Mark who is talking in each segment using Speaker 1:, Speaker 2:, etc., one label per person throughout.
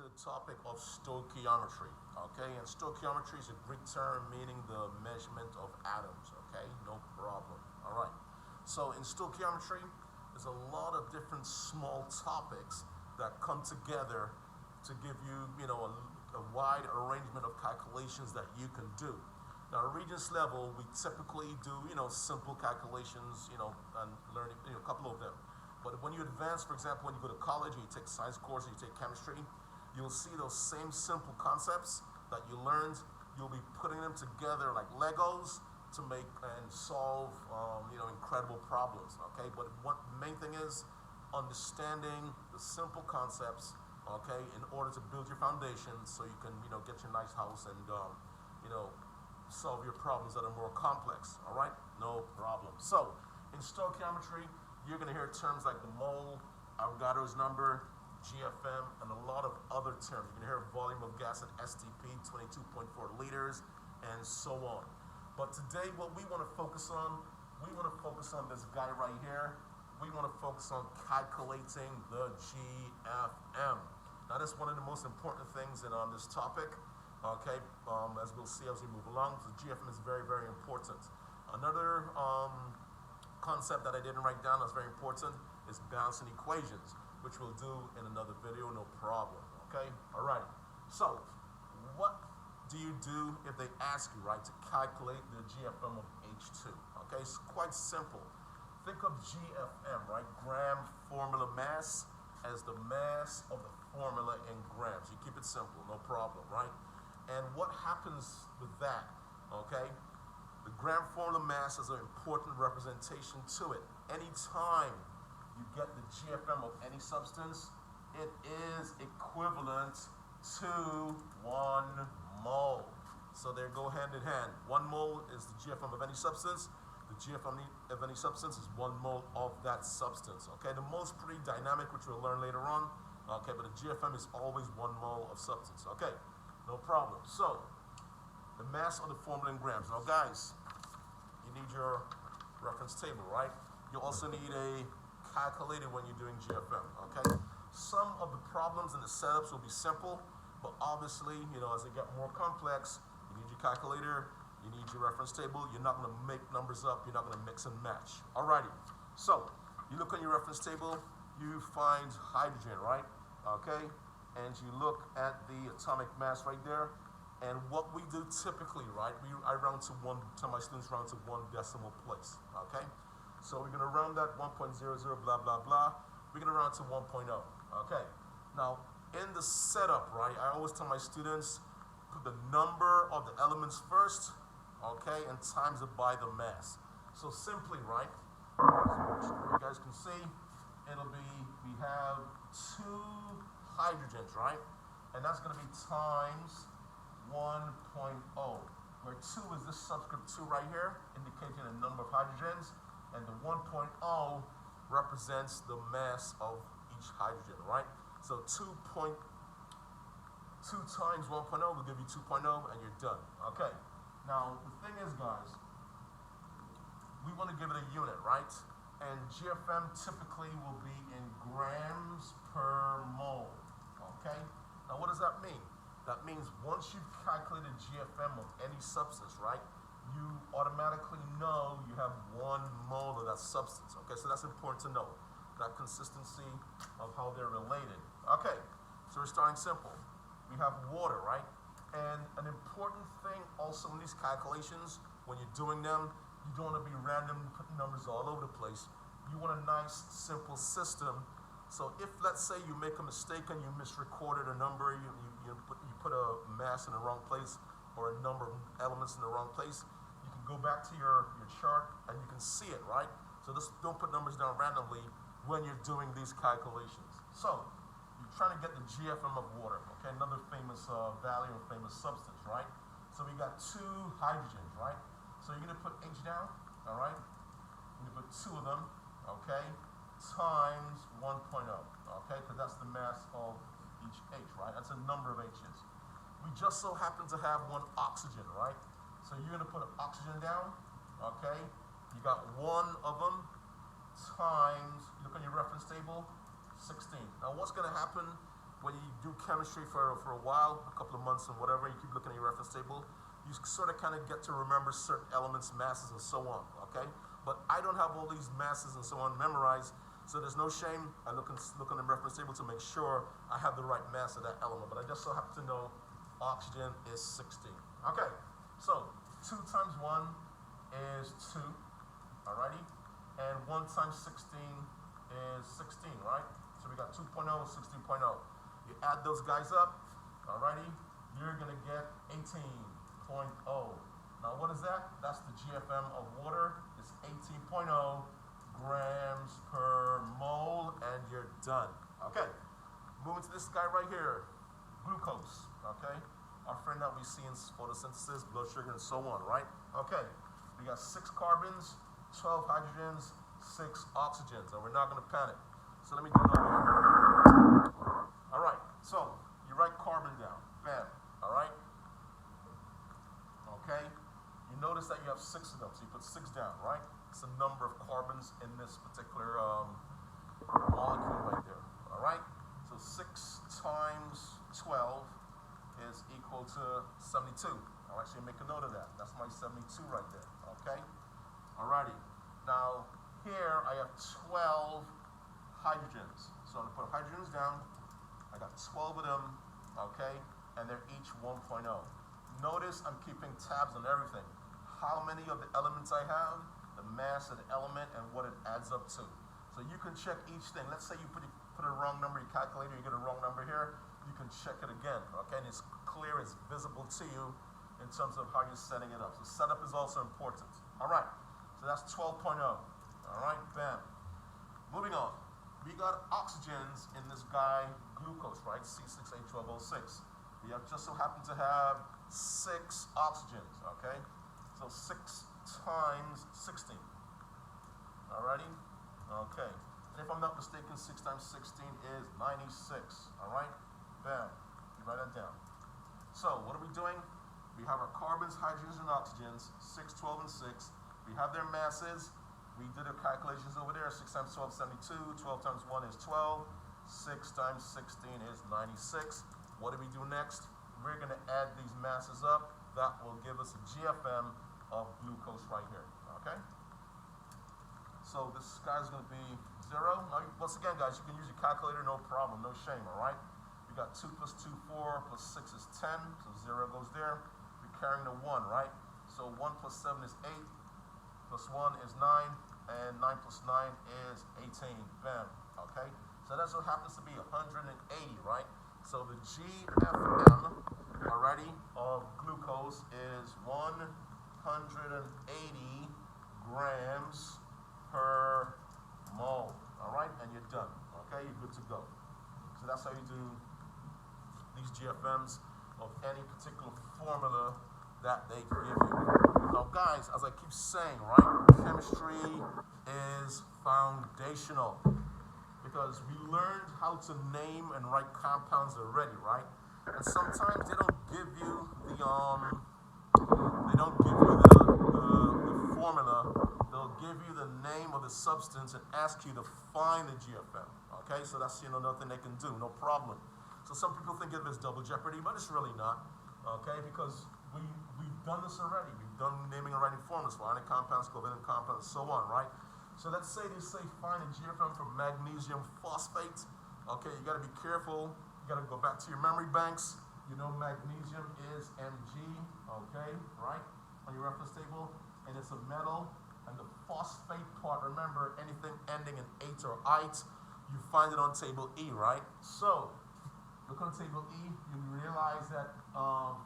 Speaker 1: to the topic of stoichiometry, okay? And stoichiometry is a Greek term meaning the measurement of atoms, okay? No problem. All right. So in stoichiometry, there's a lot of different small topics that come together to give you, a wide arrangement of calculations that you can do. Now, at Regents level, we typically do, simple calculations, and learning, a couple of them. But when you advance, for example, when you go to college and you take science courses, you take chemistry, you'll see those same simple concepts that you learned. You'll be putting them together like Legos to make and solve, incredible problems. Okay, but what the main thing is understanding the simple concepts. Okay, in order to build your foundation, so you can, get your nice house and, solve your problems that are more complex. All right, no problem. So in stoichiometry, you're going to hear terms like the mole, Avogadro's number, GFM, and a lot of other terms. You're going to hear volume of gas at STP, 22.4 liters, and so on. But today, what we want to focus on, this guy right here. We want to focus on calculating the GFM. Now, that's one of the most important things on this topic. Okay, as we'll see as we move along, the GFM is very, very important. Another concept that I didn't write down that's very important is balancing equations, which we'll do in another video, no problem. Okay, all right. So, what do you do if they ask you, right, to calculate the GFM of H2? Okay, it's quite simple. Think of GFM, right, gram formula mass, as the mass of the formula in grams. You keep it simple, no problem, right? And what happens with that, okay? The gram formula mass is an important representation to it. Anytime you get the GFM of any substance, it is equivalent to 1 mole. So they go hand in hand. 1 mole is the GFM of any substance. The GFM of any substance is 1 mole of that substance. Okay, the mole's pretty dynamic, which we'll learn later on. Okay, but the GFM is always 1 mole of substance. Okay, no problem. So, the mass of the formula in grams. Now, guys, you need your reference table, right? You also need a calculator when you're doing GFM. Okay, some of the problems and the setups will be simple, but obviously, as they get more complex, you need your calculator. You need your reference table. You're not going to make numbers up. You're not going to mix and match. Alrighty. So, you look on your reference table. You find hydrogen, right? Okay. And you look at the atomic mass right there. And what we do typically, right? I round to one. Tell my students round to 1 decimal place. Okay. So we're going to round that 1.00 blah blah blah. We're going to round to 1.0. Okay. Now, in the setup, right? I always tell my students put the number of the elements first. Okay, and times it by the mass. So simply, right, so you guys can see, it'll be, we have 2 hydrogens, right? And that's going to be times 1.0, where 2 is this subscript 2 right here, indicating the number of hydrogens, and the 1.0 represents the mass of each hydrogen, right? So 2 times 1.0 will give you 2.0, and you're done, okay? Now, the thing is, guys, we want to give it a unit, right? And GFM typically will be in grams per mole, okay? Now, what does that mean? That means once you've calculated GFM of any substance, right, you automatically know you have 1 mole of that substance, okay? So that's important to know, that consistency of how they're related. Okay, so we're starting simple. We have water, right? And an important thing also in these calculations, when you're doing them, you don't want to be random, putting numbers all over the place. You want a nice, simple system. So if, let's say, you make a mistake and you misrecorded a number, you put a mass in the wrong place or a number of elements in the wrong place, you can go back to your chart and you can see it, right? So just don't put numbers down randomly when you're doing these calculations. So, you're trying to get the GFM of water, okay? Another famous value or famous substance, right? So we got 2 hydrogens, right? So you're gonna put H down, all right? You're gonna put 2 of them, okay? Times 1.0, okay? Because that's the mass of each H, right? That's a number of H's. We just so happen to have 1 oxygen, right? So you're gonna put an oxygen down, okay? You got 1 of them times, look on your reference table, 16. Now what's going to happen when you do chemistry for a while, a couple of months and whatever, you keep looking at your reference table, you sort of kind of get to remember certain elements, masses, and so on, okay? But I don't have all these masses and so on memorized, so there's no shame. I look on the reference table to make sure I have the right mass of that element, but I just so happen to know oxygen is 16. Okay, so 2 times 1 is 2, alrighty? And 1 times 16 is 16, right? So we got 2.0, 16.0. You add those guys up, alrighty? You're gonna get 18.0. Now what is that? That's the GFM of water. It's 18.0 grams per mole, and you're done. Okay, moving to this guy right here, glucose, okay? Our friend that we see in photosynthesis, blood sugar, and so on, right? Okay, we got 6 carbons, 12 hydrogens, 6 oxygens, and we're not gonna panic. So let me do it over here. All right, so you write carbon down, bam, all right? Okay, you notice that you have 6 of them, so you put 6 down, right? It's the number of carbons in this particular molecule right there, all right? So 6 times 12 is equal to 72. I'll actually make a note of that. That's my 72 right there, okay? Alrighty, now here I have 12 hydrogens. So I'm gonna put hydrogens down. I got 12 of them, okay? And they're each 1.0. Notice I'm keeping tabs on everything. How many of the elements I have, the mass of the element, and what it adds up to. So you can check each thing. Let's say you put a wrong number in your calculator, you get a wrong number here, you can check it again, okay? And it's clear, it's visible to you in terms of how you're setting it up. So setup is also important. All right, so that's 12.0. All right, bam. Moving on. We got oxygens in this guy, glucose, right? C6H12O6. We have just so happen to have 6 oxygens, okay? So 6 times 16. Alrighty? Okay. And if I'm not mistaken, 6 times 16 is 96. Alright? Bam. You write that down. So, what are we doing? We have our carbons, hydrogens, and oxygens, 6, 12, and 6. We have their masses. We did our calculations over there. 6 times 12 is 72. 12 times 1 is 12. 6 times 16 is 96. What do we do next? We're going to add these masses up. That will give us a GFM of glucose right here. Okay? So this guy's going to be 0. Now, once again, guys, you can use your calculator, no problem, no shame, all right? We got 2 plus 2, 4, plus 6 is 10, so 0 goes there. We're carrying the 1, right? So 1 plus 7 is 8, plus 1 is 9, and 9 plus 9 is 18. Bam, okay? So that's what happens to be 180, right? So the GFM, alrighty, of glucose is 180 grams per mole, all right? And you're done, okay? You're good to go. So that's how you do these GFMs of any particular formula that they give you. Now, guys, as I keep saying, right, chemistry is foundational because we learned how to name and write compounds already, right? And sometimes they don't give you the formula. They'll give you the name of the substance and ask you to find the GFM. Okay, so that's nothing they can do, no problem. So some people think of it as double jeopardy, but it's really not. Okay, because we've done this already. We've done naming and writing formulas for ionic compounds, covalent compounds, and so on, right? So let's say they say find a GFM for magnesium phosphate. Okay, you got to be careful. You got to go back to your memory banks. You know magnesium is Mg, okay, right, on your reference table, and it's a metal. And the phosphate part, remember, anything ending in ate or ite, you find it on table E, right? So, look on table E, you realize that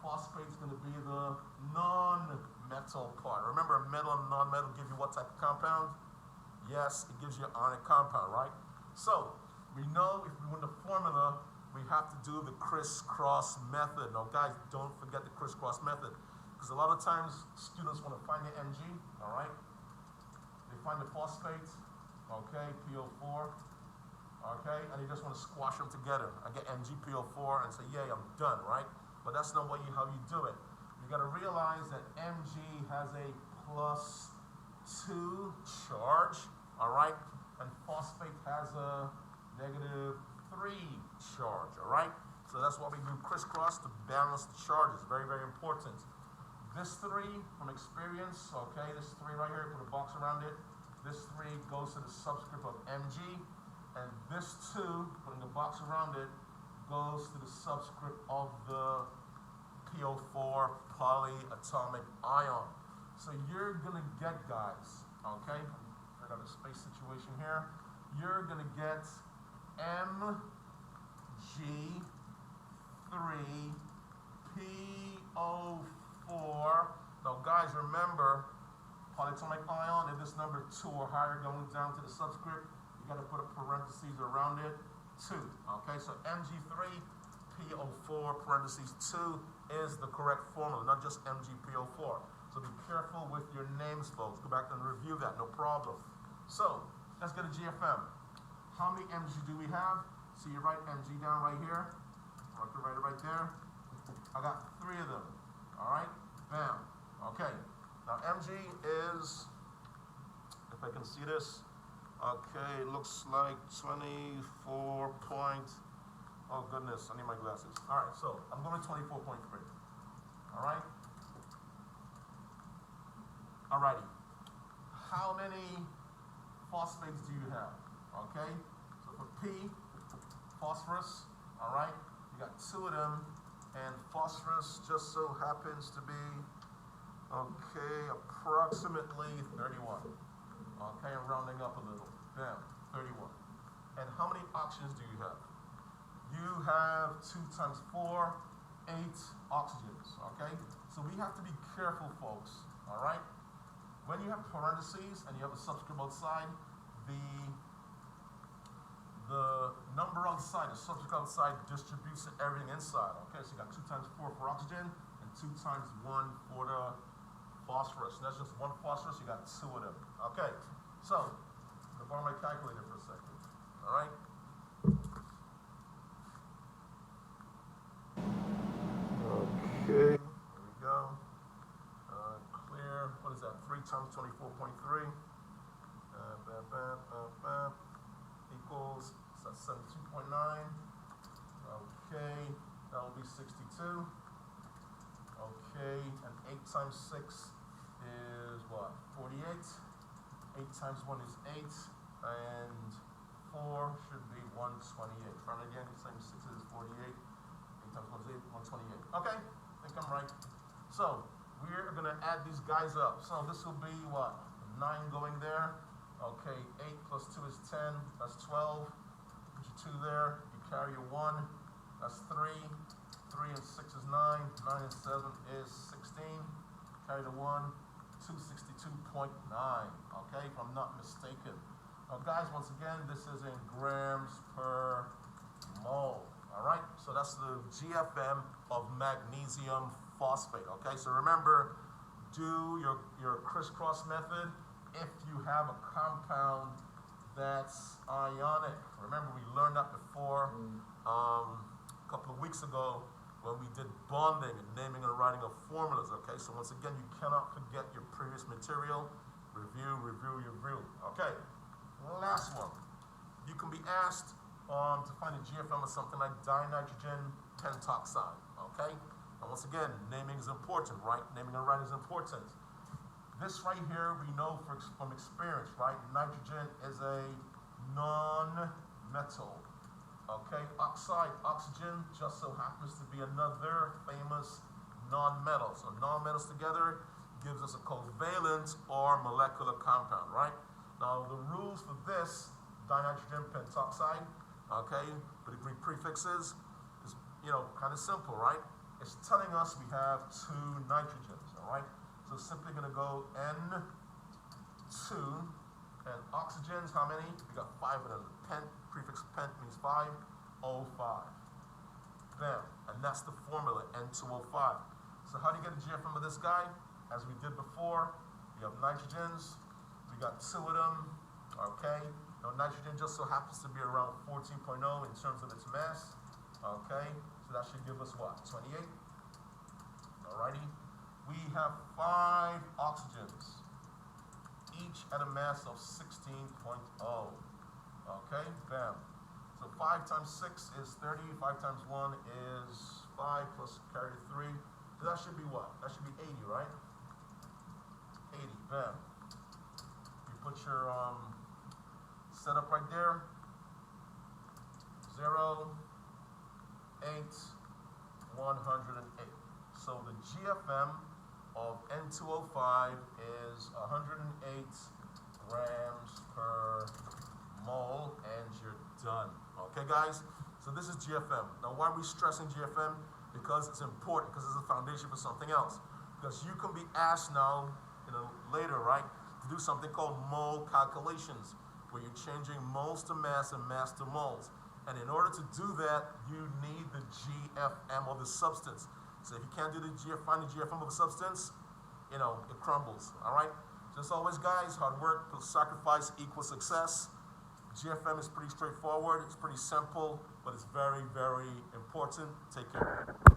Speaker 1: phosphate is going to be the non-metal part. Remember, metal and non-metal give you what type of compound? Yes, it gives you an ionic compound, right? So, we know if we want the formula, we have to do the crisscross method. Now, guys, don't forget the crisscross method, because a lot of times students want to find the Mg, all right? They find the phosphate, okay, PO4, okay, and they just want to squash them together. I get MgPO4 and say, yay, I'm done, right? But that's not how you do it. You got to realize that Mg has a +2 charge, all right, and phosphate has a -3 charge, all right? So that's why we do crisscross to balance the charges. Very, very important. This 3 from experience, okay, this 3 right here, put a box around it. This 3 goes to the subscript of Mg, and this 2, putting a box around it, goes to the subscript of the PO4 polyatomic ion. So you're gonna get, guys, okay, I got a space situation here. You're gonna get Mg3PO4. Now, guys, remember, polyatomic ion, if this number 2 or higher going down to the subscript, you got to put a parentheses around it, 2. Okay, so Mg3PO4 parentheses 2 is the correct formula, not just MgPO4. So be careful with your names, folks. Go back and review that, no problem. So let's get a GFM. How many Mg do we have? So you write Mg down right here. I can write it right there. I got 3 of them. All right, bam. Okay. Now Mg is, if I can see this, okay, it looks like 24 point, oh goodness, I need my glasses. All right, so I'm going to 24.3. All right. All righty. How many phosphates do you have? Okay, so for P, phosphorus, all right, you got 2 of them, and phosphorus just so happens to be, okay, approximately 31. Okay, I'm rounding up a little. Bam, 31. And how many oxygens do you have? You have 2 times 4, 8 oxygens, okay? So we have to be careful, folks, all right? When you have parentheses and you have a subscript outside, the number outside, the subscript outside distributes everything inside, okay? So you got 2 times 4 for oxygen and 2 times 1 for the phosphorus. And that's just 1 phosphorus, you got 2 of them. Okay, so I'm gonna borrow my calculator for a second, all right? Okay, here we go. Clear, what is that? 3 times 24.3 equals, so that's 72.9. Okay, that will be 62. Okay, and 8 times 6 is what? 48. 8 times 1 is 8, and 4 should be 128. Try it again, 8 times 6 is 48. 8 times 1 is 8, 128. Okay, I think I'm right. So, we're gonna add these guys up. So this will be what? 9 going there. Okay, 8 plus 2 is 10, that's 12. Put your 2 there, you carry your 1, that's 3. 3 and 6 is 9, 9 and 7 is 16. Carry the 1, 262.9, okay, if I'm not mistaken. Now guys, once again, this is in grams per mole, all right? So that's the GFM of magnesium phosphate, okay? So remember, do your crisscross method if you have a compound that's ionic. Remember, we learned that before a couple of weeks ago when we did bonding and naming and writing of formulas, okay? So once again, you cannot forget your previous material. Review, review, review. Okay, last one. You can be asked to find a GFM of something like dinitrogen pentoxide, okay? And once again, naming is important, right? Naming and writing is important. This right here, we know from experience, right? Nitrogen is a non-metal, okay? Oxide, oxygen, just so happens to be another famous non-metal. So non-metals together gives us a covalent or molecular compound, right? Now, the rules for this dinitrogen pentoxide, okay, with the Greek prefixes, is, kind of simple, right? It's telling us we have 2 nitrogens, all right? So simply gonna go N2, and oxygens, how many? We got 5 of them. Pent, prefix pent means 5, O5. Bam, and that's the formula, N2O5. So how do you get a GFM of this guy? As we did before, we have nitrogens, we got 2 of them, okay? Now nitrogen just so happens to be around 14.0 in terms of its mass, okay? So that should give us what, 28? Alrighty. We have 5 oxygens, each at a mass of 16.0. Okay, bam. So So 5 times 6 is 30, 5 times 1 is 5 plus carry 3. So that should be what? That should be 80, right? 80, bam. You put your setup right there. 0, 8, 108. So the GFM of N2O5 is 108 grams per mole, and you're done. Okay, guys? So this is GFM. Now, why are we stressing GFM? Because it's important, because it's a foundation for something else. Because you can be asked now, later, right, to do something called mole calculations, where you're changing moles to mass and mass to moles. And in order to do that, you need the GFM of the substance. So if you can't do find the GFM of a substance, it crumbles. All right? Just always, guys, hard work plus sacrifice equals success. GFM is pretty straightforward. It's pretty simple, but it's very, very important. Take care.